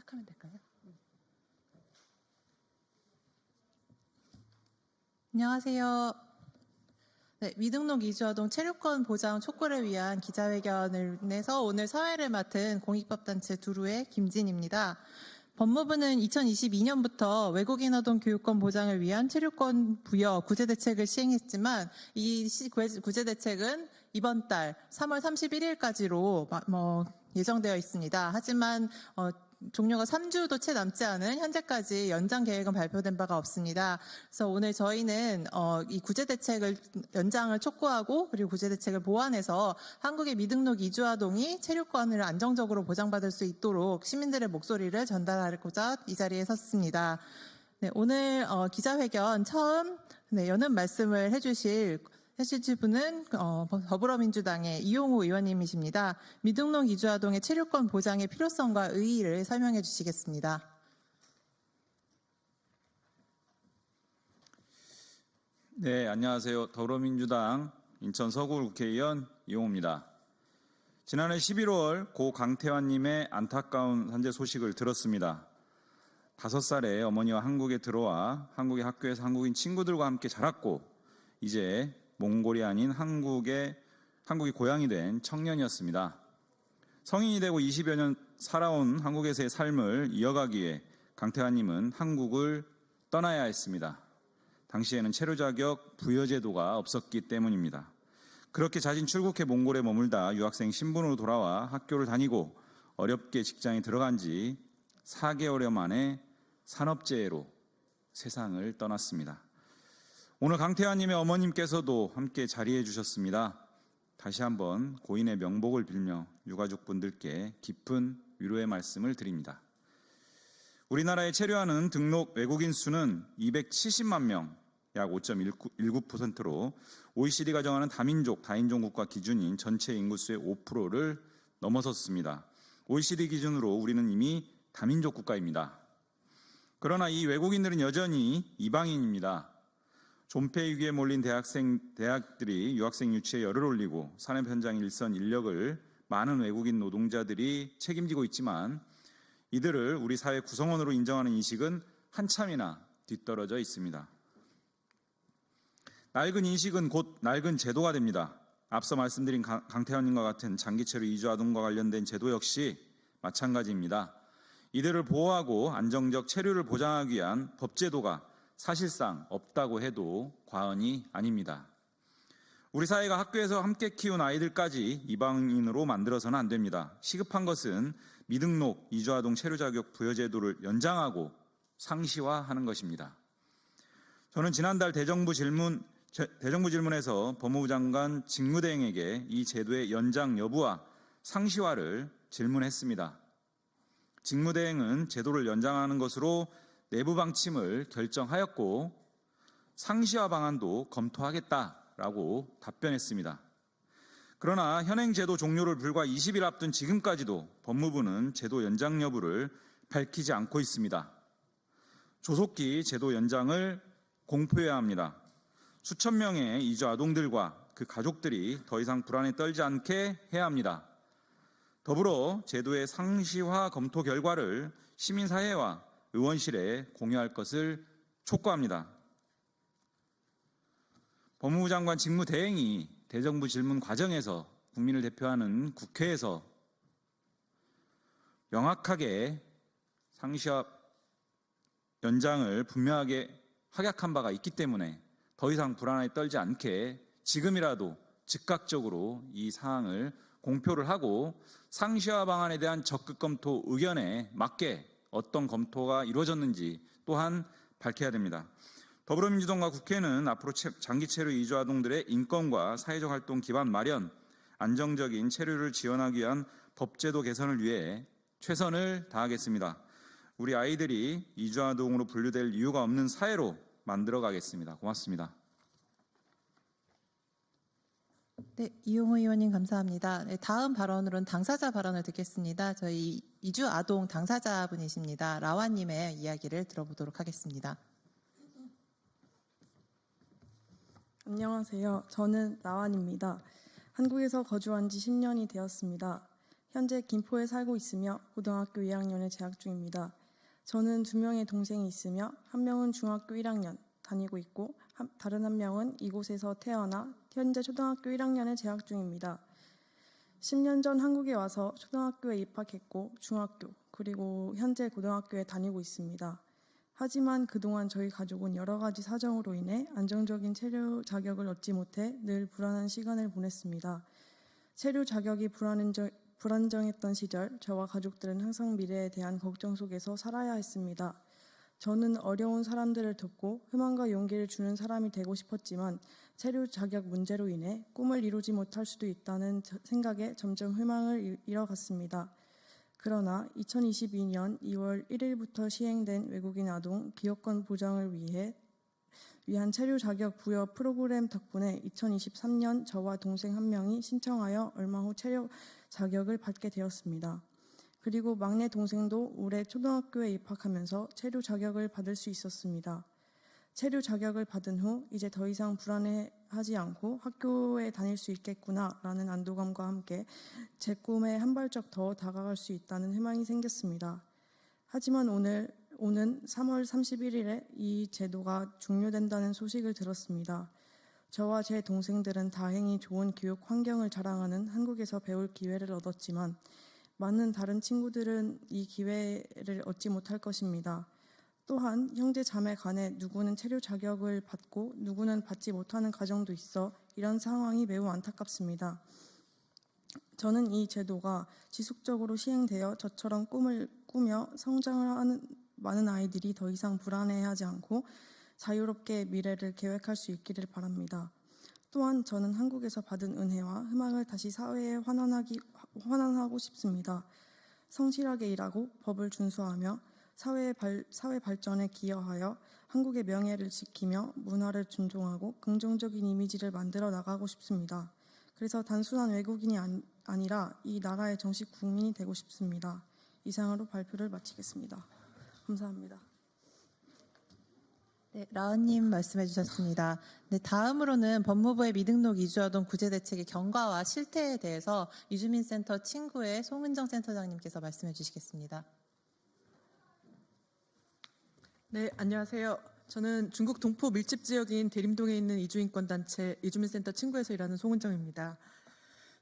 시작하면 될까요? 안녕하세요. 네, 미등록 이주아동 체류권 보장 촉구를 위한 기자회견을 내서 오늘 사회를 맡은 공익법단체 두루의 김진입니다. 법무부는 2022년부터 외국인 아동 교육권 보장을 위한 체류권 부여 구제 대책을 시행했지만 이 구제 대책은 이번 달 3월 31일까지로 예정되어 있습니다. 하지만 종료가 3주도 채 남지 않은 현재까지 연장 계획은 발표된 바가 없습니다. 그래서 오늘 저희는 이 구제 대책을 연장을 촉구하고 그리고 구제 대책을 보완해서 한국의 미등록 이주 아동이 체류권을 안정적으로 보장받을 수 있도록 시민들의 목소리를 전달하고자 이 자리에 섰습니다. 네, 오늘 기자회견 처음 여는 말씀을 해주실 분은 더불어민주당의 이용우 의원님이십니다. 미등록 이주 아동의 체류권 보장의 필요성과 의의를 설명해 주시겠습니다. 네, 안녕하세요. 더불어민주당 인천 서구 국회의원 이용우입니다. 지난해 11월 고 강태환님의 안타까운 산재 소식을 들었습니다. 5살의 어머니와 한국에 들어와 한국의 학교에서 한국인 친구들과 함께 자랐고 이제 몽골이 아닌 한국이 고향이 된 청년이었습니다. 성인이 되고 20여 년 살아온 한국에서의 삶을 이어가기 위해 강태환님은 한국을 떠나야 했습니다. 당시에는 체류 자격 부여 제도가 없었기 때문입니다. 그렇게 자진 출국해 몽골에 머물다 유학생 신분으로 돌아와 학교를 다니고 어렵게 직장에 들어간 지 4개월여 만에 산업재해로 세상을 떠났습니다. 오늘 강태환님의 어머님께서도 함께 자리해 주셨습니다. 다시 한번 고인의 명복을 빌며 유가족분들께 깊은 위로의 말씀을 드립니다. 우리나라에 체류하는 등록 외국인 수는 270만 명, 약 5.19%로 OECD가 정하는 다민족, 다인종 국가 기준인 전체 인구수의 5%를 넘어섰습니다. OECD 기준으로 우리는 이미 다민족 국가입니다. 그러나 이 외국인들은 여전히 이방인입니다. 존폐 위기에 몰린 대학들이 유학생 유치에 열을 올리고 산업 현장 일선 인력을 많은 외국인 노동자들이 책임지고 있지만 이들을 우리 사회 구성원으로 인정하는 인식은 한참이나 뒤떨어져 있습니다. 낡은 인식은 곧 낡은 제도가 됩니다. 앞서 말씀드린 강태환님과 같은 장기체류 이주 아동과 관련된 제도 역시 마찬가지입니다. 이들을 보호하고 안정적 체류를 보장하기 위한 법제도가 사실상 없다고 해도 과언이 아닙니다. 우리 사회가 학교에서 함께 키운 아이들까지 이방인으로 만들어서는 안 됩니다. 시급한 것은 미등록 이주아동 체류자격 부여제도를 연장하고 상시화하는 것입니다. 저는 지난달 대정부 질문에서 법무부 장관 직무대행에게 이 제도의 연장 여부와 상시화를 질문했습니다. 직무대행은 제도를 연장하는 것으로 내부 방침을 결정하였고 상시화 방안도 검토하겠다라고 답변했습니다. 그러나 현행 제도 종료를 불과 20일 앞둔 지금까지도 법무부는 제도 연장 여부를 밝히지 않고 있습니다. 조속히 제도 연장을 공표해야 합니다. 수천 명의 이주 아동들과 그 가족들이 더 이상 불안에 떨지 않게 해야 합니다. 더불어 제도의 상시화 검토 결과를 시민사회와 의원실에 공유할 것을 촉구합니다. 법무부 장관 직무대행이 대정부 질문 과정에서 국민을 대표하는 국회에서 명확하게 상시화 연장을 분명하게 확약한 바가 있기 때문에 더 이상 불안에 떨지 않게 지금이라도 즉각적으로 이 사항을 공표를 하고 상시화 방안에 대한 적극 검토 의견에 맞게 어떤 검토가 이루어졌는지 또한 밝혀야 됩니다. 더불어민주당과 국회는 앞으로 장기 체류 이주 아동들의 인권과 사회적 활동 기반 마련, 안정적인 체류를 지원하기 위한 법제도 개선을 위해 최선을 다하겠습니다. 우리 아이들이 이주 아동으로 분류될 이유가 없는 사회로 만들어 가겠습니다. 고맙습니다. 네, 이용우 의원님 감사합니다. 네, 다음 발언으로는 당사자 발언을 듣겠습니다. 저희 이주 아동 당사자분이십니다. 라완님의 이야기를 들어보도록 하겠습니다. 안녕하세요. 저는 라완입니다. 한국에서 거주한 지 10년이 되었습니다. 현재 김포에 살고 있으며 고등학교 2학년에 재학 중입니다. 저는 2명의 동생이 있으며 한 명은 중학교 1학년 다니고 있고 다른 한 명은 이곳에서 태어나 현재 초등학교 1학년에 재학 중입니다. 10년 전 한국에 와서 초등학교에 입학했고 중학교 그리고 현재 고등학교에 다니고 있습니다. 하지만 그동안 저희 가족은 여러 가지 사정으로 인해 안정적인 체류 자격을 얻지 못해 늘 불안한 시간을 보냈습니다. 체류 자격이 불안정했던 시절 저와 가족들은 항상 미래에 대한 걱정 속에서 살아야 했습니다. 저는 어려운 사람들을 돕고 희망과 용기를 주는 사람이 되고 싶었지만 체류 자격 문제로 인해 꿈을 이루지 못할 수도 있다는 생각에 점점 희망을 잃어갔습니다. 그러나 2022년 2월 1일부터 시행된 외국인 아동 기여권 보장을 위한 체류 자격 부여 프로그램 덕분에 2023년 저와 동생 한 명이 신청하여 얼마 후 체류 자격을 받게 되었습니다. 그리고 막내 동생도 올해 초등학교에 입학하면서 체류 자격을 받을 수 있었습니다. 체류 자격을 받은 후 이제 더 이상 불안해하지 않고 학교에 다닐 수 있겠구나라는 안도감과 함께 제 꿈에 한 발짝 더 다가갈 수 있다는 희망이 생겼습니다. 하지만 오는 3월 31일에 이 제도가 종료된다는 소식을 들었습니다. 저와 제 동생들은 다행히 좋은 교육 환경을 자랑하는 한국에서 배울 기회를 얻었지만 많은 다른 친구들은 이 기회를 얻지 못할 것입니다. 또한 형제 자매 간에 누구는 체류 자격을 받고 누구는 받지 못하는 가정도 있어 이런 상황이 매우 안타깝습니다. 저는 이 제도가 지속적으로 시행되어 저처럼 꿈을 꾸며 성장을 하는 많은 아이들이 더 이상 불안해하지 않고 자유롭게 미래를 계획할 수 있기를 바랍니다. 또한 저는 한국에서 받은 은혜와 희망을 다시 사회에 환원하고 싶습니다. 성실하게 일하고 법을 준수하며 사회 발전에 기여하여 한국의 명예를 지키며 문화를 존중하고 긍정적인 이미지를 만들어 나가고 싶습니다. 그래서 단순한 외국인이 아니라 이 나라의 정식 국민이 되고 싶습니다. 이상으로 발표를 마치겠습니다. 감사합니다. 네, 라은님 말씀해 주셨습니다. 네, 다음으로는 법무부의 미등록 이주아동 구제 대책의 경과와 실태에 대해서 이주민센터 친구의 송은정 센터장님께서 말씀해 주시겠습니다. 네, 안녕하세요. 저는 중국 동포 밀집 지역인 대림동에 있는 이주인권단체 이주민센터 친구에서 일하는 송은정입니다.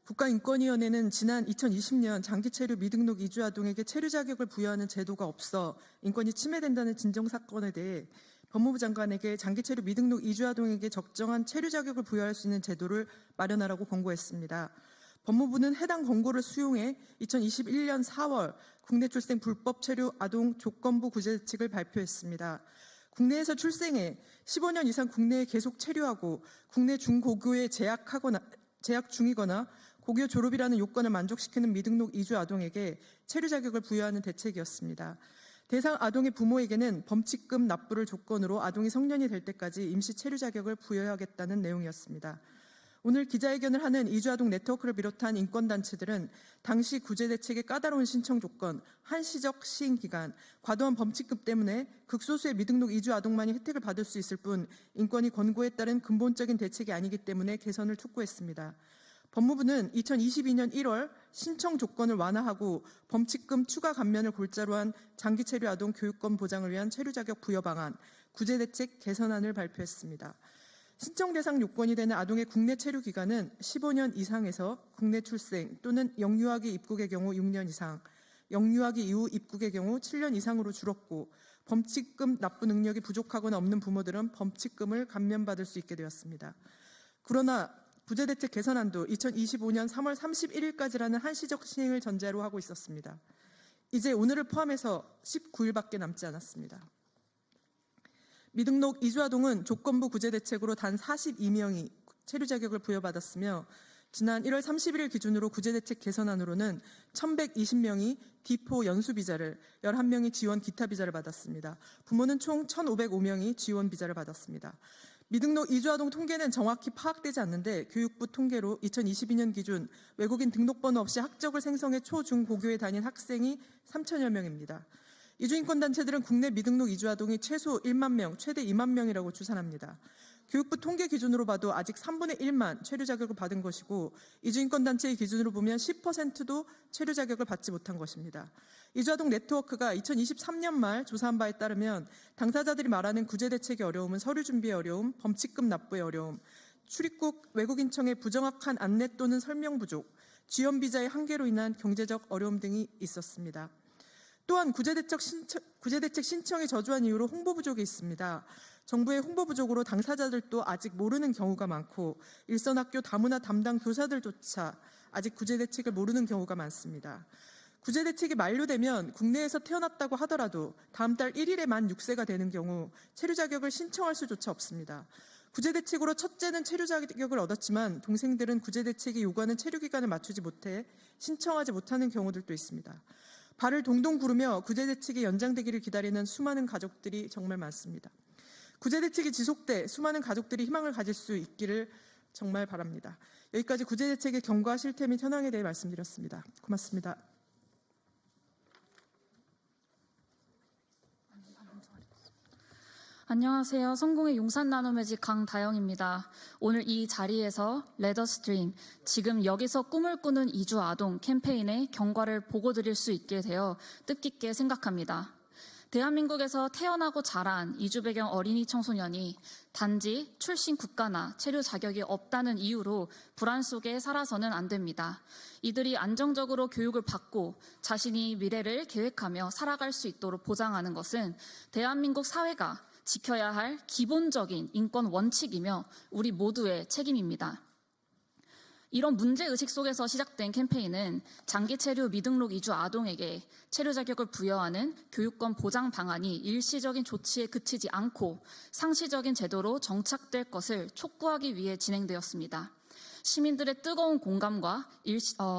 국가인권위원회는 지난 2020년 장기체류 미등록 이주아동에게 체류 자격을 부여하는 제도가 없어 인권이 침해된다는 진정사건에 대해 법무부 장관에게 장기체류 미등록 이주아동에게 적정한 체류 자격을 부여할 수 있는 제도를 마련하라고 권고했습니다. 법무부는 해당 권고를 수용해 2021년 4월 국내 출생 불법 체류 아동 조건부 구제 대책을 발표했습니다. 국내에서 출생해 15년 이상 국내에 계속 체류하고 국내 중고교에 재학 중이거나 고교 졸업이라는 요건을 만족시키는 미등록 이주 아동에게 체류 자격을 부여하는 대책이었습니다. 대상 아동의 부모에게는 범칙금 납부를 조건으로 아동이 성년이 될 때까지 임시 체류 자격을 부여하겠다는 내용이었습니다. 오늘 기자회견을 하는 이주아동 네트워크를 비롯한 인권단체들은 당시 구제대책의 까다로운 신청 조건, 한시적 시행기간, 과도한 범칙금 때문에 극소수의 미등록 이주아동만이 혜택을 받을 수 있을 뿐 인권위 권고에 따른 근본적인 대책이 아니기 때문에 개선을 촉구했습니다. 법무부는 2022년 1월 신청 조건을 완화하고 범칙금 추가 감면을 골자로 한 장기체류 아동 교육권 보장을 위한 체류 자격 부여 방안, 구제대책 개선안을 발표했습니다. 신청 대상 요건이 되는 아동의 국내 체류 기간은 15년 이상에서 국내 출생 또는 영유아기 입국의 경우 6년 이상, 영유아기 이후 입국의 경우 7년 이상으로 줄었고 범칙금 납부 능력이 부족하거나 없는 부모들은 범칙금을 감면받을 수 있게 되었습니다. 그러나 구제대책 개선안도 2025년 3월 31일까지라는 한시적 시행을 전제로 하고 있었습니다. 이제 오늘을 포함해서 19일밖에 남지 않았습니다. 미등록 이주아동은 조건부 구제대책으로 단 42명이 체류 자격을 부여받았으며 지난 1월 31일 기준으로 구제대책 개선안으로는 1,120명이 디포 연수비자를, 11명이 지원 기타 비자를 받았습니다. 부모는 총 1,505명이 지원 비자를 받았습니다. 미등록 이주아동 통계는 정확히 파악되지 않는데 교육부 통계로 2022년 기준 외국인 등록번호 없이 학적을 생성해 초, 중, 고교에 다닌 학생이 3천여 명입니다. 이주인권단체들은 국내 미등록 이주아동이 최소 1만 명, 최대 2만 명이라고 추산합니다. 교육부 통계 기준으로 봐도 아직 3분의 1만 체류 자격을 받은 것이고 이주인권단체의 기준으로 보면 10%도 체류 자격을 받지 못한 것입니다. 이주아동 네트워크가 2023년 말 조사한 바에 따르면 당사자들이 말하는 구제 대책의 어려움은 서류 준비의 어려움, 범칙금 납부의 어려움, 출입국 외국인청의 부정확한 안내 또는 설명 부족, 지원 비자의 한계로 인한 경제적 어려움 등이 있었습니다. 또한 구제대책 신청에 저조한 이유로 홍보 부족이 있습니다. 정부의 홍보 부족으로 당사자들도 아직 모르는 경우가 많고 일선학교 다문화 담당 교사들조차 아직 구제대책을 모르는 경우가 많습니다. 구제대책이 만료되면 국내에서 태어났다고 하더라도 다음 달 1일에 만 6세가 되는 경우 체류 자격을 신청할 수조차 없습니다. 구제대책으로 첫째는 체류 자격을 얻었지만 동생들은 구제대책이 요구하는 체류 기간을 맞추지 못해 신청하지 못하는 경우들도 있습니다. 발을 동동 구르며 구제대책이 연장되기를 기다리는 수많은 가족들이 정말 많습니다. 구제대책이 지속돼 수많은 가족들이 희망을 가질 수 있기를 정말 바랍니다. 여기까지 구제대책의 경과, 실태 및 현황에 대해 말씀드렸습니다. 고맙습니다. 안녕하세요. 성공의 용산 나눔의집 강다영입니다. 오늘 이 자리에서 레더스트림, 지금 여기서 꿈을 꾸는 이주 아동 캠페인의 경과를 보고 드릴 수 있게 되어 뜻깊게 생각합니다. 대한민국에서 태어나고 자란 이주 배경 어린이 청소년이 단지 출신 국가나 체류 자격이 없다는 이유로 불안 속에 살아서는 안 됩니다. 이들이 안정적으로 교육을 받고 자신이 미래를 계획하며 살아갈 수 있도록 보장하는 것은 대한민국 사회가 지켜야 할 기본적인 인권 원칙이며 우리 모두의 책임입니다. 이런 문제의식 속에서 시작된 캠페인은 장기 체류 미등록 이주 아동에게 체류 자격을 부여하는 교육권 보장 방안이 일시적인 조치에 그치지 않고 상시적인 제도로 정착될 것을 촉구하기 위해 진행되었습니다. 시민들의 뜨거운 공감과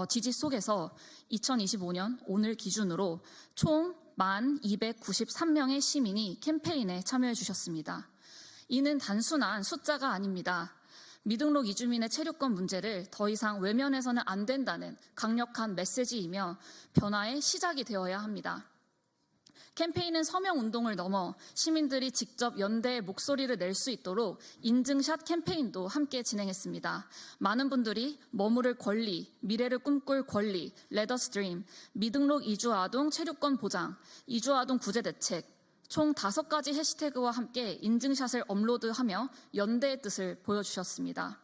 지지 속에서 2025년 오늘 기준으로 총 1293명의 시민이 캠페인에 참여해 주셨습니다. 이는 단순한 숫자가 아닙니다. 미등록 이주민의 체류권 문제를 더 이상 외면해서는 안 된다는 강력한 메시지이며 변화의 시작이 되어야 합니다. 캠페인은 서명운동을 넘어 시민들이 직접 연대의 목소리를 낼 수 있도록 인증샷 캠페인도 함께 진행했습니다. 많은 분들이 머무를 권리, 미래를 꿈꿀 권리, 레더스트림, 미등록 이주아동 체류권 보장, 이주아동 구제대책, 총 5가지 해시태그와 함께 인증샷을 업로드하며 연대의 뜻을 보여주셨습니다.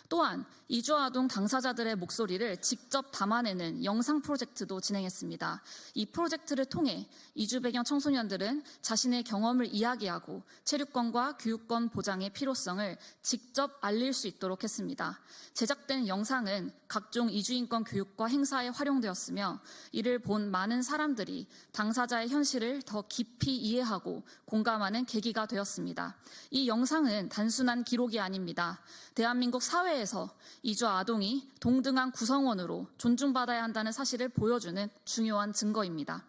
또한 이주아동 당사자들의 목소리를 직접 담아내는 영상 프로젝트도 진행했습니다. 이 프로젝트를 통해 이주 배경 청소년들은 자신의 경험을 이야기하고 체류권과 교육권 보장의 필요성을 직접 알릴 수 있도록 했습니다. 제작된 영상은 각종 이주인권 교육과 행사에 활용되었으며 이를 본 많은 사람들이 당사자의 현실을 더 깊이 이해하고 공감하는 계기가 되었습니다. 이 영상은 단순한 기록이 아닙니다. 대한민국 사회에서 이주 아동이 동등한 구성원으로 존중받아야 한다는 사실을 보여주는 중요한 증거입니다.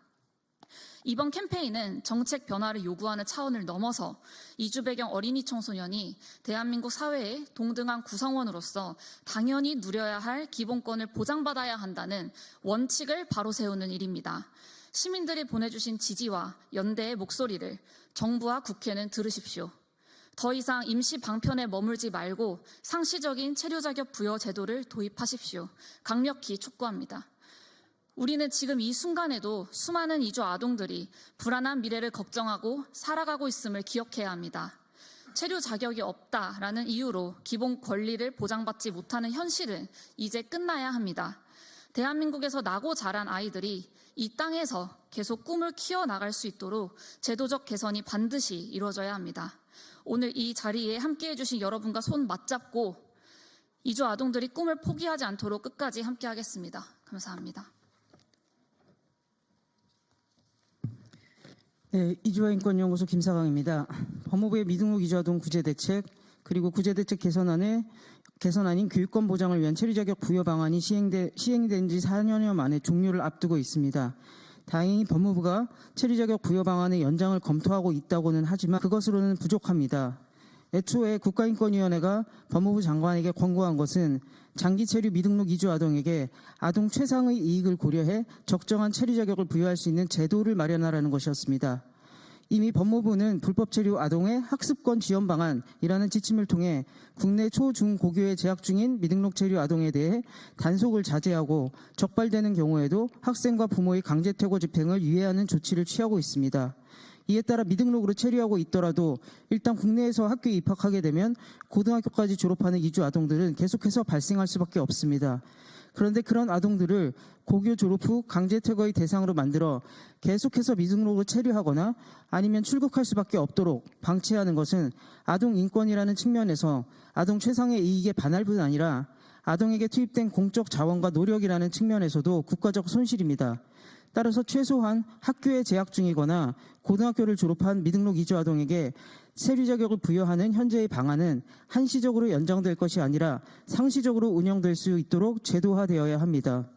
이번 캠페인은 정책 변화를 요구하는 차원을 넘어서 이주 배경 어린이 청소년이 대한민국 사회의 동등한 구성원으로서 당연히 누려야 할 기본권을 보장받아야 한다는 원칙을 바로 세우는 일입니다. 시민들이 보내주신 지지와 연대의 목소리를 정부와 국회는 들으십시오. 더 이상 임시 방편에 머물지 말고 상시적인 체류 자격 부여 제도를 도입하십시오. 강력히 촉구합니다. 우리는 지금 이 순간에도 수많은 이주 아동들이 불안한 미래를 걱정하고 살아가고 있음을 기억해야 합니다. 체류 자격이 없다라는 이유로 기본 권리를 보장받지 못하는 현실은 이제 끝나야 합니다. 대한민국에서 나고 자란 아이들이 이 땅에서 계속 꿈을 키워나갈 수 있도록 제도적 개선이 반드시 이루어져야 합니다. 오늘 이 자리에 함께해 주신 여러분과 손 맞잡고 이주 아동들이 꿈을 포기하지 않도록 끝까지 함께하겠습니다. 감사합니다. 네, 이주아인권연구소 김사강입니다. 법무부의 미등록 이주아동 구제대책 그리고 구제대책 개선안인 교육권 보장을 위한 체류자격 부여 방안이 시행된 지 4년여 만에 종료를 앞두고 있습니다. 다행히 법무부가 체류자격 부여 방안의 연장을 검토하고 있다고는 하지만 그것으로는 부족합니다. 애초에 국가인권위원회가 법무부 장관에게 권고한 것은 장기 체류 미등록 이주 아동에게 아동 최상의 이익을 고려해 적정한 체류 자격을 부여할 수 있는 제도를 마련하라는 것이었습니다. 이미 법무부는 불법 체류 아동의 학습권 지원 방안이라는 지침을 통해 국내 초, 중, 고교에 재학 중인 미등록 체류 아동에 대해 단속을 자제하고 적발되는 경우에도 학생과 부모의 강제 퇴거 집행을 유예하는 조치를 취하고 있습니다. 이에 따라 미등록으로 체류하고 있더라도 일단 국내에서 학교에 입학하게 되면 고등학교까지 졸업하는 이주 아동들은 계속해서 발생할 수밖에 없습니다. 그런데 그런 아동들을 고교 졸업 후 강제 퇴거의 대상으로 만들어 계속해서 미등록으로 체류하거나 아니면 출국할 수밖에 없도록 방치하는 것은 아동 인권이라는 측면에서 아동 최상의 이익에 반할 뿐 아니라 아동에게 투입된 공적 자원과 노력이라는 측면에서도 국가적 손실입니다. 따라서 최소한 학교에 재학 중이거나 고등학교를 졸업한 미등록 이주 아동에게 체류 자격을 부여하는 현재의 방안은 한시적으로 연장될 것이 아니라 상시적으로 운영될 수 있도록 제도화되어야 합니다.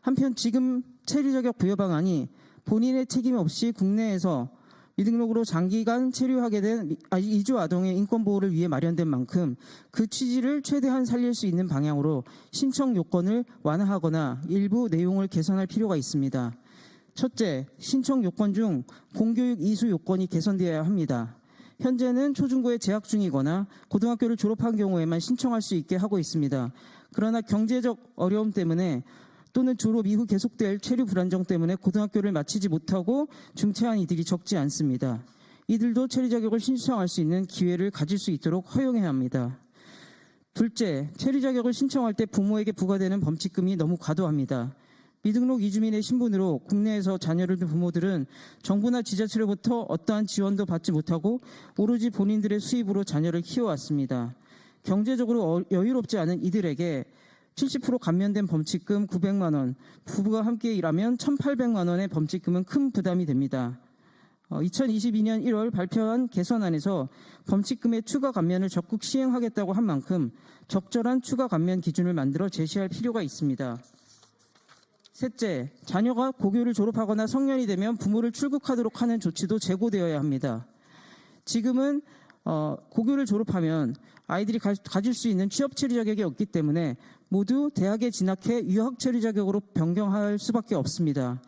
한편 지금 체류 자격 부여 방안이 본인의 책임 없이 국내에서 미등록으로 장기간 체류하게 된 이주 아동의 인권 보호를 위해 마련된 만큼 그 취지를 최대한 살릴 수 있는 방향으로 신청 요건을 완화하거나 일부 내용을 개선할 필요가 있습니다. 첫째, 신청 요건 중 공교육 이수 요건이 개선되어야 합니다. 현재는 초중고에 재학 중이거나 고등학교를 졸업한 경우에만 신청할 수 있게 하고 있습니다. 그러나 경제적 어려움 때문에 또는 졸업 이후 계속될 체류 불안정 때문에 고등학교를 마치지 못하고 중퇴한 이들이 적지 않습니다. 이들도 체류 자격을 신청할 수 있는 기회를 가질 수 있도록 허용해야 합니다. 둘째, 체류 자격을 신청할 때 부모에게 부과되는 범칙금이 너무 과도합니다. 미등록 이주민의 신분으로 국내에서 자녀를 둔 부모들은 정부나 지자체로부터 어떠한 지원도 받지 못하고 오로지 본인들의 수입으로 자녀를 키워왔습니다. 경제적으로 여유롭지 않은 이들에게 70% 감면된 범칙금 900만 원, 부부가 함께 일하면 1,800만 원의 범칙금은 큰 부담이 됩니다. 2022년 1월 발표한 개선안에서 범칙금의 추가 감면을 적극 시행하겠다고 한 만큼 적절한 추가 감면 기준을 만들어 제시할 필요가 있습니다. 셋째, 자녀가 고교를 졸업하거나 성년이 되면 부모를 출국하도록 하는 조치도 제고되어야 합니다. 지금은 고교를 졸업하면 아이들이 가질 수 있는 취업 체류 자격이 없기 때문에 모두 대학에 진학해 유학 체류 자격으로 변경할 수밖에 없습니다.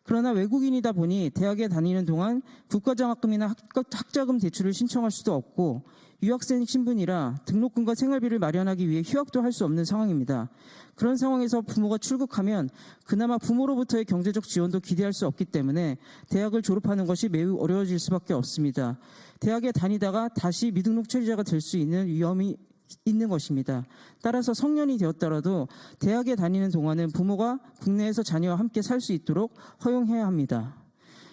그러나 외국인이다 보니 대학에 다니는 동안 국가장학금이나 학자금 대출을 신청할 수도 없고 유학생 신분이라 등록금과 생활비를 마련하기 위해 휴학도 할 수 없는 상황입니다. 그런 상황에서 부모가 출국하면 그나마 부모로부터의 경제적 지원도 기대할 수 없기 때문에 대학을 졸업하는 것이 매우 어려워질 수밖에 없습니다. 대학에 다니다가 다시 미등록 체류자가 될 수 있는 위험이 있는 것입니다. 따라서 성년이 되었더라도 대학에 다니는 동안은 부모가 국내에서 자녀와 함께 살 수 있도록 허용해야 합니다.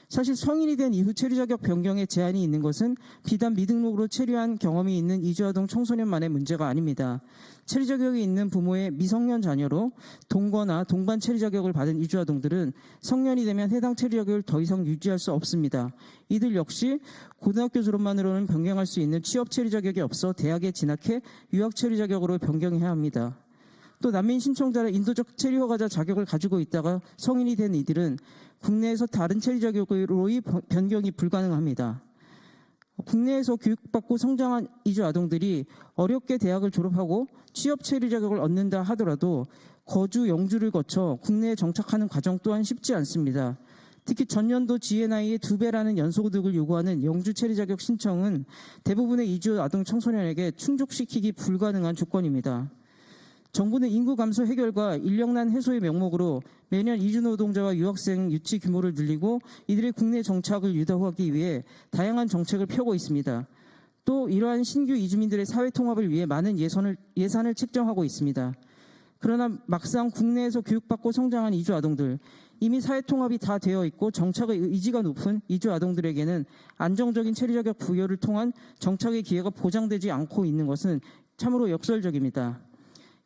사실 성인이 된 이후 체류 자격 변경에 제한이 있는 것은 비단 미등록으로 체류한 경험이 있는 이주아동 청소년만의 문제가 아닙니다. 체류 자격이 있는 부모의 미성년 자녀로 동거나 동반 체류 자격을 받은 이주아동들은 성년이 되면 해당 체류 자격을 더 이상 유지할 수 없습니다. 이들 역시 고등학교 졸업만으로는 변경할 수 있는 취업 체류 자격이 없어 대학에 진학해 유학 체류 자격으로 변경해야 합니다. 또 난민 신청자를 인도적 체류 허가자 자격을 가지고 있다가 성인이 된 이들은 국내에서 다른 체류 자격으로의 변경이 불가능합니다. 국내에서 교육받고 성장한 이주 아동들이 어렵게 대학을 졸업하고 취업 체류 자격을 얻는다 하더라도 거주, 영주를 거쳐 국내에 정착하는 과정 또한 쉽지 않습니다. 특히 전년도 GNI의 2배라는 연소득을 요구하는 영주 체류 자격 신청은 대부분의 이주 아동 청소년에게 충족시키기 불가능한 조건입니다. 정부는 인구 감소 해결과 인력난 해소의 명목으로 매년 이주 노동자와 유학생 유치 규모를 늘리고 이들의 국내 정착을 유도하기 위해 다양한 정책을 펴고 있습니다. 또 이러한 신규 이주민들의 사회 통합을 위해 많은 예산을 책정하고 있습니다. 그러나 막상 국내에서 교육받고 성장한 이주 아동들, 이미 사회 통합이 다 되어 있고 정착의 의지가 높은 이주 아동들에게는 안정적인 체류 자격 부여를 통한 정착의 기회가 보장되지 않고 있는 것은 참으로 역설적입니다.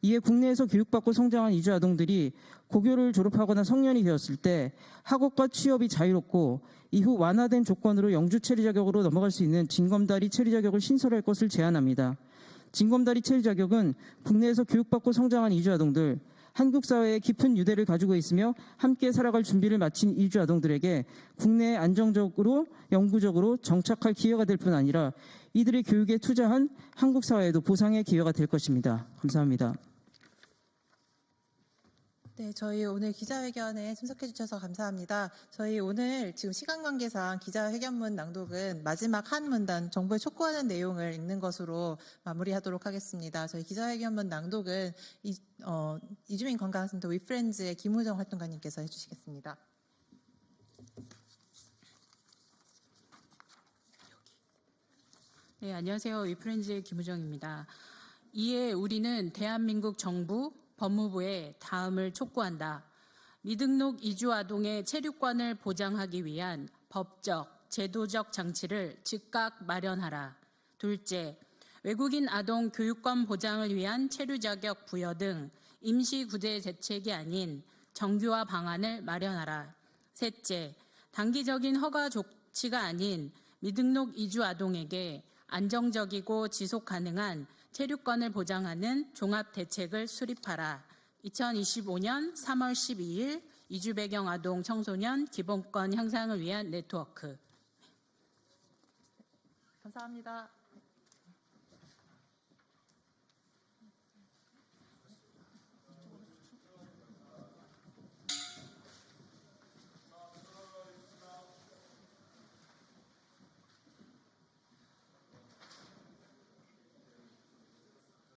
이에 국내에서 교육받고 성장한 이주 아동들이 고교를 졸업하거나 성년이 되었을 때 학업과 취업이 자유롭고 이후 완화된 조건으로 영주 체류 자격으로 넘어갈 수 있는 징검다리 체류 자격을 신설할 것을 제안합니다. 징검다리 체류 자격은 국내에서 교육받고 성장한 이주 아동들, 한국 사회에 깊은 유대를 가지고 있으며 함께 살아갈 준비를 마친 이주 아동들에게 국내에 안정적으로 영구적으로 정착할 기회가 될 뿐 아니라 이들의 교육에 투자한 한국 사회에도 보상의 기회가 될 것입니다. 감사합니다. 네, 저희 오늘 기자회견에 참석해 주셔서 감사합니다. 저희 오늘 지금 시간 관계상 기자회견문 낭독은 마지막 한 문단 정부에 촉구하는 내용을 읽는 것으로 마무리하도록 하겠습니다. 저희 기자회견문 낭독은 이주민 건강센터 위프렌즈의 김우정 활동가님께서 해주시겠습니다. 네, 안녕하세요. 위프렌즈의 김우정입니다. 이에 우리는 대한민국 정부, 법무부에 다음을 촉구한다. 미등록 이주 아동의 체류권을 보장하기 위한 법적, 제도적 장치를 즉각 마련하라. 둘째, 외국인 아동 교육권 보장을 위한 체류 자격 부여 등 임시 구제 대책이 아닌 정규화 방안을 마련하라. 셋째, 단기적인 허가 조치가 아닌 미등록 이주 아동에게 안정적이고 지속 가능한 체류권을 보장하는 종합 대책을 수립하라. 2025년 3월 12일 이주 배경 아동 청소년 기본권 향상을 위한 네트워크. 감사합니다.